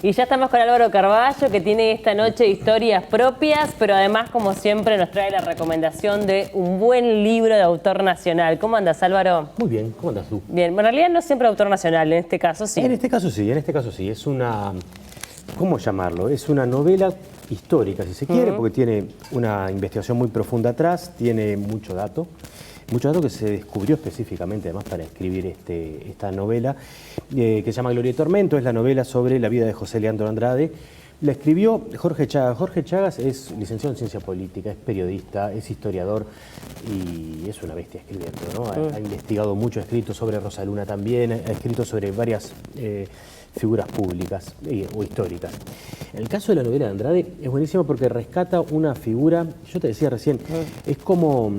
Y ya estamos con Álvaro Carballo, que tiene esta noche historias propias, pero además, como siempre, nos trae la recomendación de un buen libro de autor nacional. ¿Cómo andas, Álvaro? Muy bien, ¿cómo andas tú? Bien, bueno, en realidad no es siempre autor nacional, en este caso sí. En este caso sí. Es una, ¿cómo llamarlo? Es una novela histórica, si se quiere, porque tiene una investigación muy profunda atrás, tiene mucho dato que se descubrió específicamente además para escribir esta novela, que se llama Gloria y Tormento. Es la novela sobre la vida de José Leandro Andrade. La escribió Jorge Chagas. Jorge Chagas es licenciado en Ciencia Política, es periodista, es historiador y es una bestia escribiendo, ¿no? Ha investigado mucho, ha escrito sobre Rosa Luna también, ha escrito sobre varias figuras públicas o históricas. En el caso de la novela de Andrade es buenísimo porque rescata una figura, yo te decía recién, es como...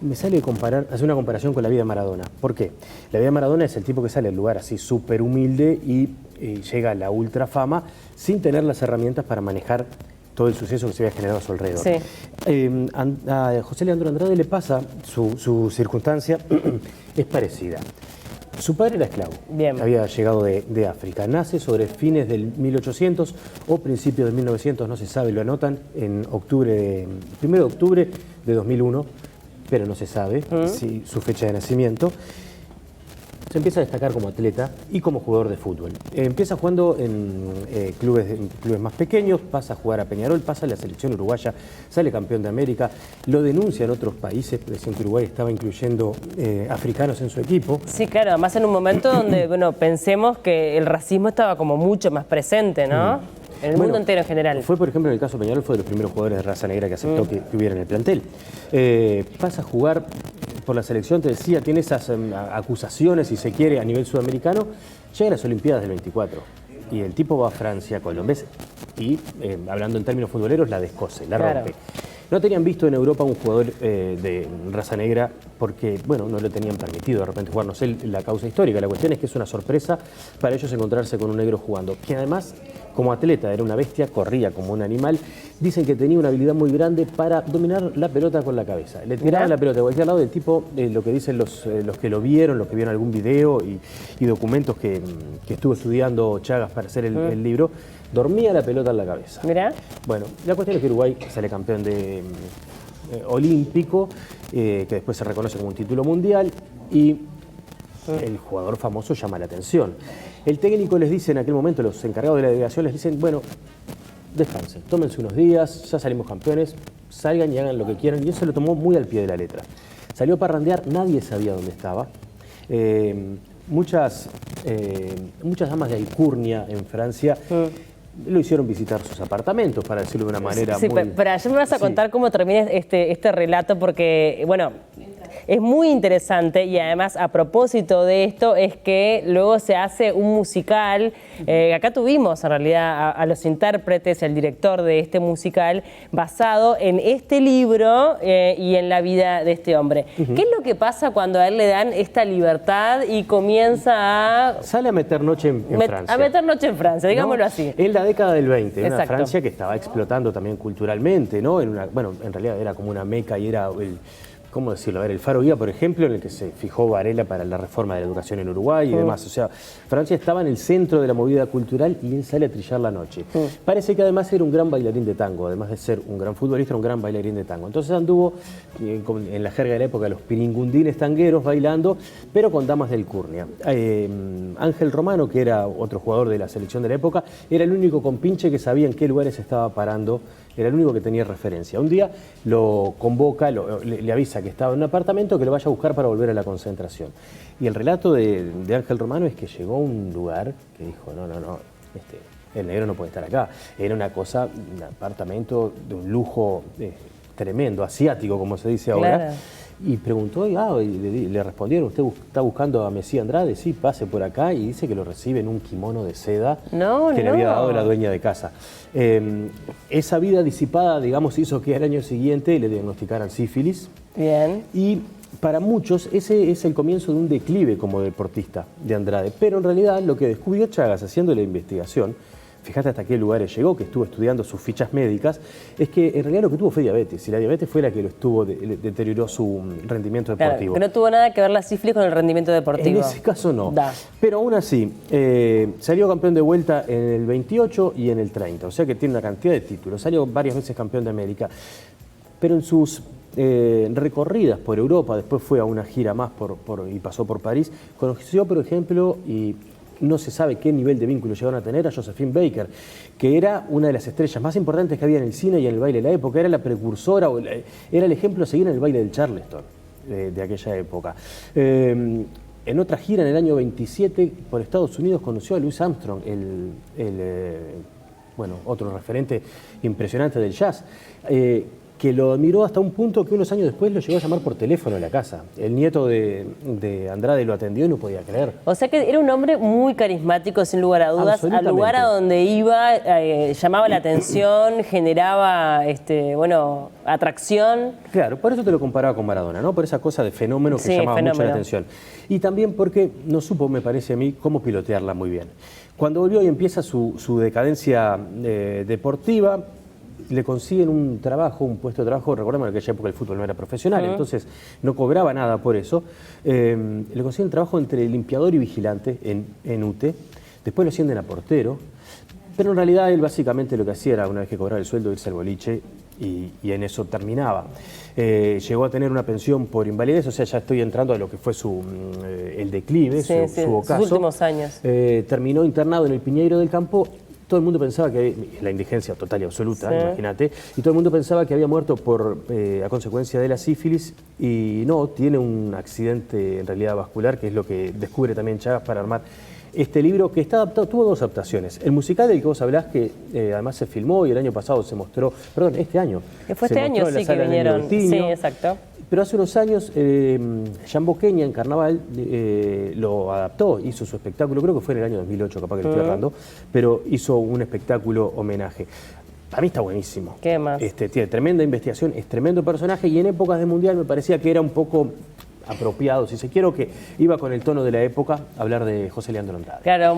Me sale hacer una comparación con la vida de Maradona. ¿Por qué? La vida de Maradona es el tipo que sale del lugar así súper humilde y llega a la ultrafama sin tener las herramientas para manejar todo el suceso que se había generado a su alrededor. Sí. A José Leandro Andrade le pasa, su circunstancia es parecida. Su padre era esclavo, había llegado de África. Nace sobre fines del 1800 o principios del 1900, no se sabe, lo anotan en octubre, 1 de octubre de 2001. Pero no se sabe su fecha de nacimiento. Se empieza a destacar como atleta y como jugador de fútbol. Empieza jugando en clubes más pequeños, pasa a jugar a Peñarol, pasa a la selección uruguaya, sale campeón de América, lo denuncian otros países, decían que Uruguay estaba incluyendo africanos en su equipo. Sí, claro, además en un momento donde, bueno, pensemos que el racismo estaba como mucho más presente, ¿no? En el mundo entero en general. Fue, por ejemplo, en el caso de Peñarol, fue de los primeros jugadores de raza negra que aceptó que hubiera en el plantel. Pasa a jugar por la selección, te decía, tiene esas acusaciones, si se quiere, a nivel sudamericano. Llega a las Olimpiadas del 24 y el tipo va a Francia, Colombia, y, hablando en términos futboleros, la descose, la rompe. No tenían visto en Europa un jugador de raza negra porque, bueno, no le tenían permitido de repente jugar. No sé la causa histórica. La cuestión es que es una sorpresa para ellos encontrarse con un negro jugando, que además, como atleta, era una bestia, corría como un animal. Dicen que tenía una habilidad muy grande para dominar la pelota con la cabeza. Le tiraban la pelota de cualquier lado del tipo, lo que dicen los que lo vieron, los que vieron algún video y documentos que estuvo estudiando Chagas para hacer el libro, dormía la pelota en la cabeza. Mirá. Bueno, la cuestión es que Uruguay sale campeón olímpico, que después se reconoce como un título mundial, y el jugador famoso llama la atención. El técnico les dice en aquel momento, los encargados de la delegación les dicen, bueno, descansen, tómense unos días, ya salimos campeones, salgan y hagan lo que quieran, y eso lo tomó muy al pie de la letra. Salió a parrandear, nadie sabía dónde estaba. Muchas damas de alcurnia en Francia lo hicieron visitar sus apartamentos, para decirlo de una manera muy... Pero ya me vas a contar cómo termina este relato, porque, bueno, es muy interesante y además a propósito de esto es que luego se hace un musical. Acá tuvimos en realidad a los intérpretes, el director de este musical, basado en este libro y en la vida de este hombre. ¿Qué es lo que pasa cuando a él le dan esta libertad y comienza a... Sale a meter noche en Francia. A meter noche en Francia, digámoslo así. En la década del 20, en una Francia que estaba explotando también culturalmente, ¿no? Bueno, en realidad era como una meca y era ¿cómo decirlo? A ver, el Faro Guía, por ejemplo, en el que se fijó Varela para la reforma de la educación en Uruguay y demás. O sea, Francia estaba en el centro de la movida cultural y él sale a trillar la noche. Parece que además era un gran bailarín de tango, además de ser un gran futbolista, era un gran bailarín de tango. Entonces anduvo, en la jerga de la época, los piringundines tangueros bailando, pero con damas de alcurnia. Ángel Romano, que era otro jugador de la selección de la época, era el único compinche que sabía en qué lugares estaba parando. Era el único que tenía referencia. Un día lo convoca, le avisa que estaba en un apartamento, que lo vaya a buscar para volver a la concentración. Y el relato de Ángel Romano es que llegó a un lugar que dijo, no, el negro no puede estar acá. Era una cosa, un apartamento de un lujo tremendo, asiático, como se dice ahora. Claro. Y preguntó, y le respondieron, ¿usted está buscando a Mesía Andrade? Sí, pase por acá. Y dice que lo recibe en un kimono de seda que le había dado la dueña de casa. Esa vida disipada, digamos, hizo que al año siguiente le diagnosticaran sífilis. Bien. Y para muchos ese es el comienzo de un declive como deportista de Andrade. Pero en realidad lo que descubrió Chagas haciendo la investigación fíjate hasta qué lugares llegó, que estuvo estudiando sus fichas médicas, es que en realidad lo que tuvo fue diabetes, y la diabetes fue la que deterioró su rendimiento deportivo. Claro, que no tuvo nada que ver la sífilis con el rendimiento deportivo. En ese caso no, pero aún así, salió campeón de vuelta en el 28 y en el 30, o sea que tiene una cantidad de títulos, salió varias veces campeón de América, pero en sus recorridas por Europa, después fue a una gira más y pasó por París, conoció, por ejemplo, y no se sabe qué nivel de vínculo llegaron a tener, a Josephine Baker, que era una de las estrellas más importantes que había en el cine y en el baile de la época, era la precursora, era el ejemplo a seguir en el baile del Charleston de aquella época. En otra gira, en el año 27, por Estados Unidos, conoció a Louis Armstrong, bueno, otro referente impresionante del jazz, que lo admiró hasta un punto que unos años después lo llegó a llamar por teléfono en la casa. El nieto de Andrade lo atendió y no podía creer. O sea que era un hombre muy carismático, sin lugar a dudas. Al lugar a donde iba, llamaba la atención, generaba bueno, atracción. Claro, por eso te lo comparaba con Maradona, ¿no? Por esa cosa de fenómeno que llamaba mucho la atención. Y también porque no supo, me parece a mí, cómo pilotearla muy bien. Cuando volvió y empieza su decadencia deportiva, le consiguen un trabajo, un puesto de trabajo. Recordemos que en aquella época el fútbol no era profesional, entonces no cobraba nada por eso. Le consiguen un trabajo entre limpiador y vigilante en UTE, después lo ascienden a portero, pero en realidad él básicamente lo que hacía era, una vez que cobraba el sueldo, irse al boliche y en eso terminaba. Llegó a tener una pensión por invalidez, o sea, ya estoy entrando a lo que fue el declive, su ocaso. Sus últimos años. Terminó internado en el Piñeiro del Campo. Todo el mundo pensaba que, la indigencia total y absoluta, imagínate, y todo el mundo pensaba que había muerto a consecuencia de la sífilis, y no, tiene un accidente en realidad vascular, que es lo que descubre también Chagas para armar este libro, que está adaptado, tuvo dos adaptaciones. El musical del que vos hablás, que además se filmó y el año pasado se mostró, perdón, este año. Fue este año, sí, que vinieron. Sí, exacto. Pero hace unos años, Jean Boqueña en Carnaval lo adaptó, hizo su espectáculo, creo que fue en el año 2008, capaz que lo estoy errando, pero hizo un espectáculo homenaje. Para mí está buenísimo. ¿Qué más? Tiene tremenda investigación, es tremendo personaje, y en épocas de Mundial me parecía que era un poco apropiado, si se quiere, que iba con el tono de la época, hablar de José Leandro Andrade. Claro,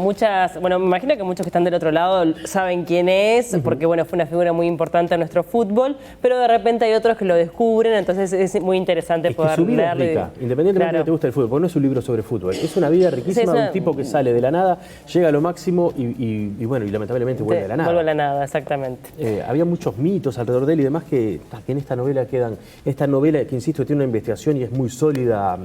bueno, me imagino que muchos que están del otro lado saben quién es, porque bueno, fue una figura muy importante en nuestro fútbol, pero de repente hay otros que lo descubren, entonces es muy interesante poder su vida leerle. Es rica, independientemente de que te guste el fútbol, porque no es un libro sobre fútbol, es una vida riquísima de un tipo que sale de la nada, llega a lo máximo y bueno, y lamentablemente vuelve a la nada. Vuelve a la nada, exactamente. Había muchos mitos alrededor de él y demás que en esta novela quedan, esta novela que insisto tiene una investigación y es muy sólida a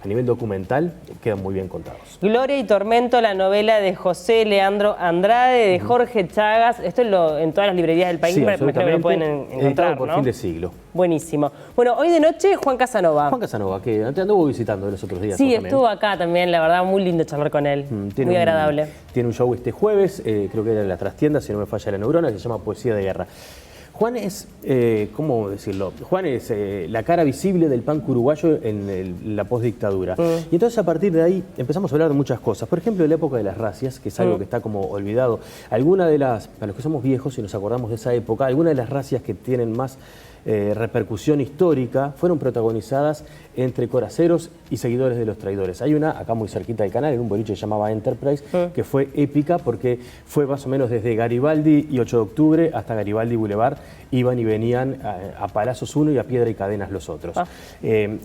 nivel documental, quedan muy bien contados. Gloria y Tormento, la novela de José Leandro Andrade, de Jorge Chagas. Esto es en todas las librerías del país, me imagino que lo pueden encontrar, por ¿no? Fin de Siglo. Buenísimo. Bueno, hoy de noche, Juan Casanova. Juan Casanova, que te anduvo visitando los otros días. Sí, estuvo acá también, la verdad, muy lindo charlar con él. Muy agradable. Tiene un show este jueves, creo que era en la Trastienda, si no me falla la neurona, que se llama Poesía de Guerra. Juan es, ¿cómo decirlo? Juan es la cara visible del punk uruguayo en la postdictadura. Y entonces a partir de ahí empezamos a hablar de muchas cosas. Por ejemplo, de la época de las racias, que es algo que está como olvidado. Alguna de las, para los que somos viejos y nos acordamos de esa época, algunas de las racias que tienen más repercusión histórica fueron protagonizadas entre coraceros y seguidores de los traidores. Hay una acá muy cerquita del canal, en un boliche que se llamaba Enterprise, que fue épica porque fue más o menos desde Garibaldi y 8 de octubre hasta Garibaldi Boulevard, iban y venían a palazos uno y a piedra y cadenas los otros.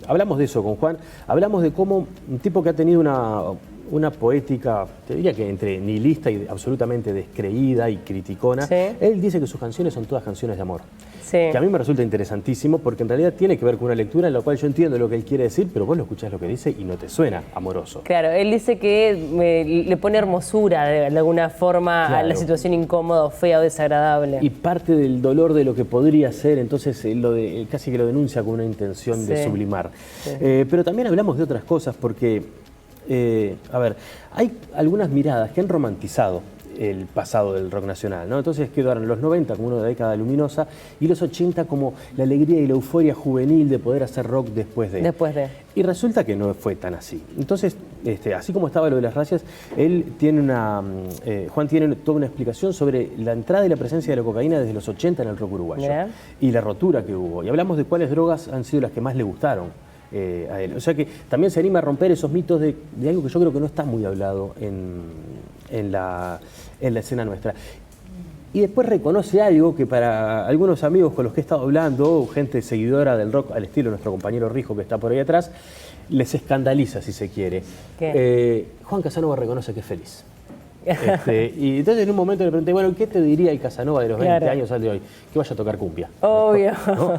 Hablamos de eso con Juan, hablamos de cómo un tipo que ha tenido una poética, te diría que entre nihilista y absolutamente descreída y criticona, él dice que sus canciones son todas canciones de amor. Que a mí me resulta interesantísimo porque en realidad tiene que ver con una lectura en la cual yo entiendo lo que él quiere decir, pero vos lo escuchás lo que dice y no te suena amoroso. Claro, él dice que le pone hermosura de alguna forma a la situación incómoda o fea o desagradable. Y parte del dolor de lo que podría ser, entonces casi que lo denuncia con una intención de sublimar. Pero también hablamos de otras cosas porque, a ver, hay algunas miradas que han romantizado el pasado del rock nacional, ¿no? Entonces quedaron los 90 como una década luminosa y los 80 como la alegría y la euforia juvenil de poder hacer rock después de. Y resulta que no fue tan así. Entonces, así como estaba lo de las racias, él tiene Juan tiene toda una explicación sobre la entrada y la presencia de la cocaína desde los 80 en el rock uruguayo y la rotura que hubo. Y hablamos de cuáles drogas han sido las que más le gustaron a él. O sea que también se anima a romper esos mitos de algo que yo creo que no está muy hablado en la escena nuestra. Y después reconoce algo que para algunos amigos con los que he estado hablando, gente seguidora del rock al estilo nuestro compañero Rijo que está por ahí atrás, les escandaliza si se quiere. Juan Casanova reconoce que es feliz. Y entonces en un momento le pregunté, bueno, ¿qué te diría el Casanova de los 20 años al de hoy? Que vaya a tocar cumbia. Obvio. ¿No?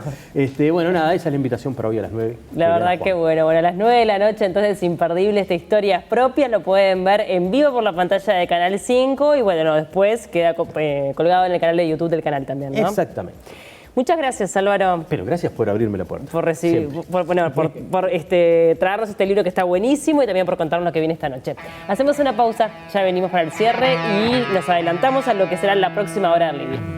Bueno, nada, esa es la invitación para hoy a las 9. La verdad que bueno, a las 9 de la noche, entonces imperdible esta historia propia, lo pueden ver en vivo por la pantalla de Canal 5 y bueno, después queda colgado en el canal de YouTube del canal también, ¿no? Exactamente. Muchas gracias, Álvaro. Pero gracias por abrirme la puerta. Por recibir, por traernos este libro que está buenísimo y también por contarnos lo que viene esta noche. Hacemos una pausa, ya venimos para el cierre y nos adelantamos a lo que será la próxima hora del living.